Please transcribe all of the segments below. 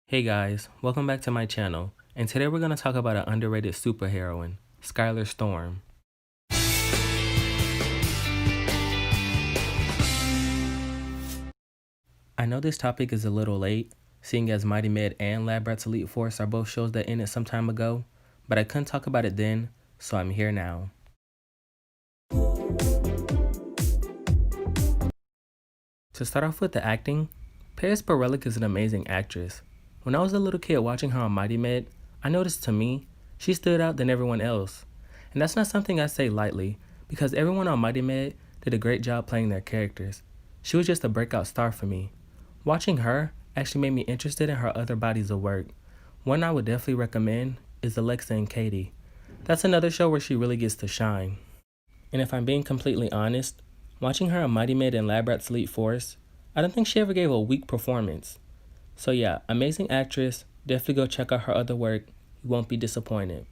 Hey guys, welcome back to my channel, and today we're going to talk about an underrated superheroine, Skylar Storm. I know this topic is a little late, seeing as Mighty Med and Lab Rats Elite Force are both shows that ended some time ago, but I couldn't talk about it then, so I'm here now. To start off with the acting, Paris Bareilles is an amazing actress. When I was a little kid watching her on Mighty Med, I noticed to me, she stood out than everyone else. And that's not something I say lightly, because everyone on Mighty Med did a great job playing their characters. She was just a breakout star for me. Watching her actually made me interested in her other bodies of work. One I would definitely recommend is Alexa and Katie. That's another show where she really gets to shine. And if I'm being completely honest, watching her on Mighty Med and Lab Rats Elite Force, I don't think she ever gave a weak performance. So yeah, amazing actress, definitely go check out her other work, you won't be disappointed.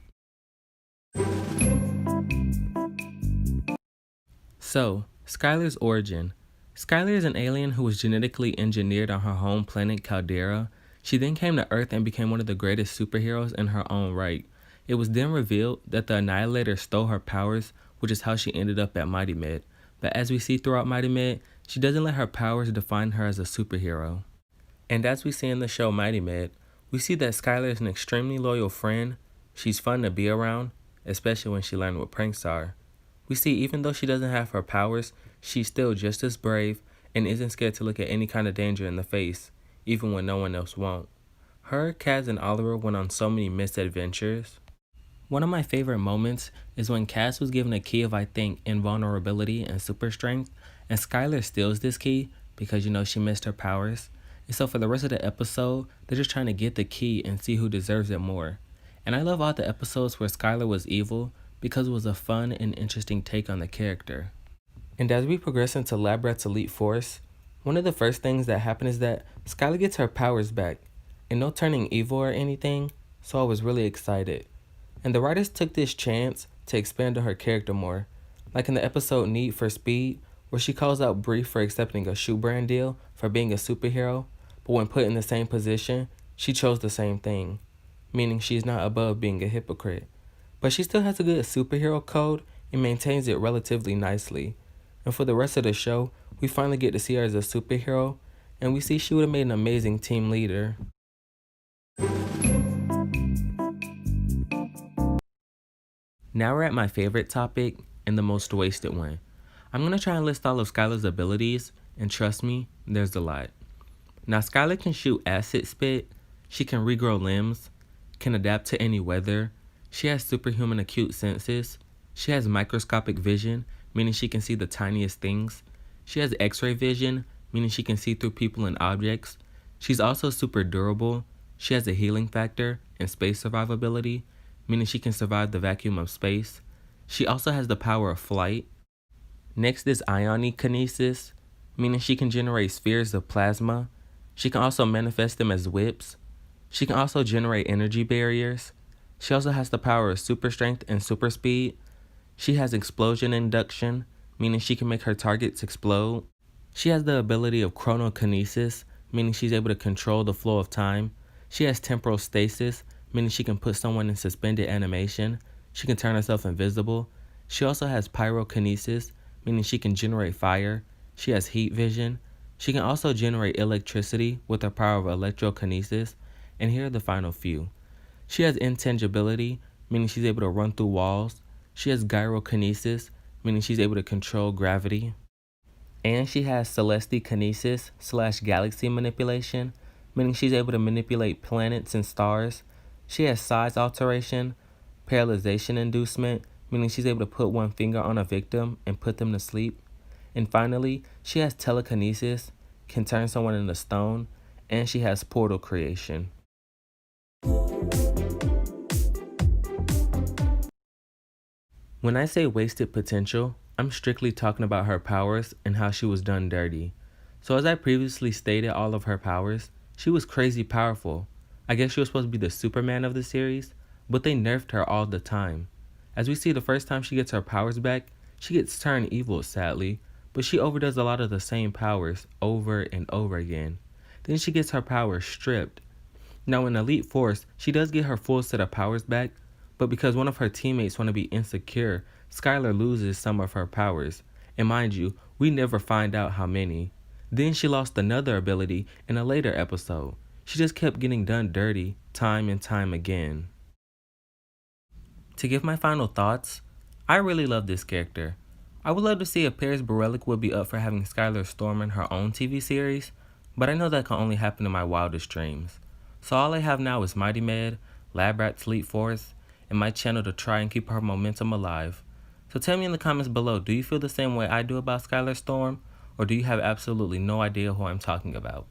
So, Skylar's origin. Skylar is an alien who was genetically engineered on her home planet Caldera. She then came to Earth and became one of the greatest superheroes in her own right. It was then revealed that the Annihilator stole her powers, which is how she ended up at Mighty Med. But as we see throughout Mighty Med, she doesn't let her powers define her as a superhero. And as we see in the show Mighty Med, we see that Skylar is an extremely loyal friend. She's fun to be around, especially when she learned what pranks are. We see even though she doesn't have her powers, she's still just as brave and isn't scared to look at any kind of danger in the face, even when no one else won't. Her, Kaz, and Oliver went on so many misadventures. One of my favorite moments is when Kaz was given a key of, I think, invulnerability and super strength, and Skylar steals this key because, she missed her powers. And so for the rest of the episode, they're just trying to get the key and see who deserves it more. And I love all the episodes where Skylar was evil because it was a fun and interesting take on the character. And as we progress into Lab Rats Elite Force, one of the first things that happen is that Skylar gets her powers back, and no turning evil or anything, so I was really excited. And the writers took this chance to expand on her character more, like in the episode Need for Speed, where she calls out Bree for accepting a shoe brand deal for being a superhero, but when put in the same position, she chose the same thing, meaning she's not above being a hypocrite. But she still has a good superhero code and maintains it relatively nicely. And for the rest of the show, we finally get to see her as a superhero, and we see she would have made an amazing team leader. Now we're at my favorite topic and the most wasted one. I'm going to try and list all of Skylar's abilities, and trust me, there's a lot. Now Skylar can shoot acid spit, she can regrow limbs, can adapt to any weather, she has superhuman acute senses, she has microscopic vision, meaning she can see the tiniest things, she has x-ray vision, meaning she can see through people and objects, she's also super durable, she has a healing factor and space survivability, meaning she can survive the vacuum of space, she also has the power of flight. Next is ionikinesis, meaning she can generate spheres of plasma, she can also manifest them as whips, she can also generate energy barriers, she also has the power of super strength and super speed. She has explosion induction, meaning she can make her targets explode. She has the ability of chronokinesis, meaning she's able to control the flow of time. She has temporal stasis, meaning she can put someone in suspended animation. She can turn herself invisible. She also has pyrokinesis, meaning she can generate fire. She has heat vision. She can also generate electricity with the power of electrokinesis. And here are the final few. She has intangibility, meaning she's able to run through walls. She has gyrokinesis, meaning she's able to control gravity. And she has celestikinesis / galaxy manipulation, meaning she's able to manipulate planets and stars. She has size alteration, paralyzation inducement, meaning she's able to put one finger on a victim and put them to sleep. And finally, she has telekinesis, can turn someone into stone, and she has portal creation. When I say wasted potential, I'm strictly talking about her powers and how she was done dirty. So as I previously stated all of her powers, she was crazy powerful. I guess she was supposed to be the Superman of the series, but they nerfed her all the time. As we see, the first time she gets her powers back, she gets turned evil sadly, but she overdoes a lot of the same powers over and over again. Then she gets her powers stripped. Now in Elite Force, she does get her full set of powers back, but because one of her teammates want to be insecure, Skylar loses some of her powers. And mind you, we never find out how many. Then she lost another ability in a later episode. She just kept getting done dirty, time and time again. To give my final thoughts, I really love this character. I would love to see if Paris Borelic would be up for having Skylar Storm in her own TV series, but I know that can only happen in my wildest dreams. So all I have now is Mighty Med, Lab Rat Fleet Force, and my channel to try and keep her momentum alive. So tell me in the comments below, do you feel the same way I do about Skylar Storm, or do you have absolutely no idea who I'm talking about?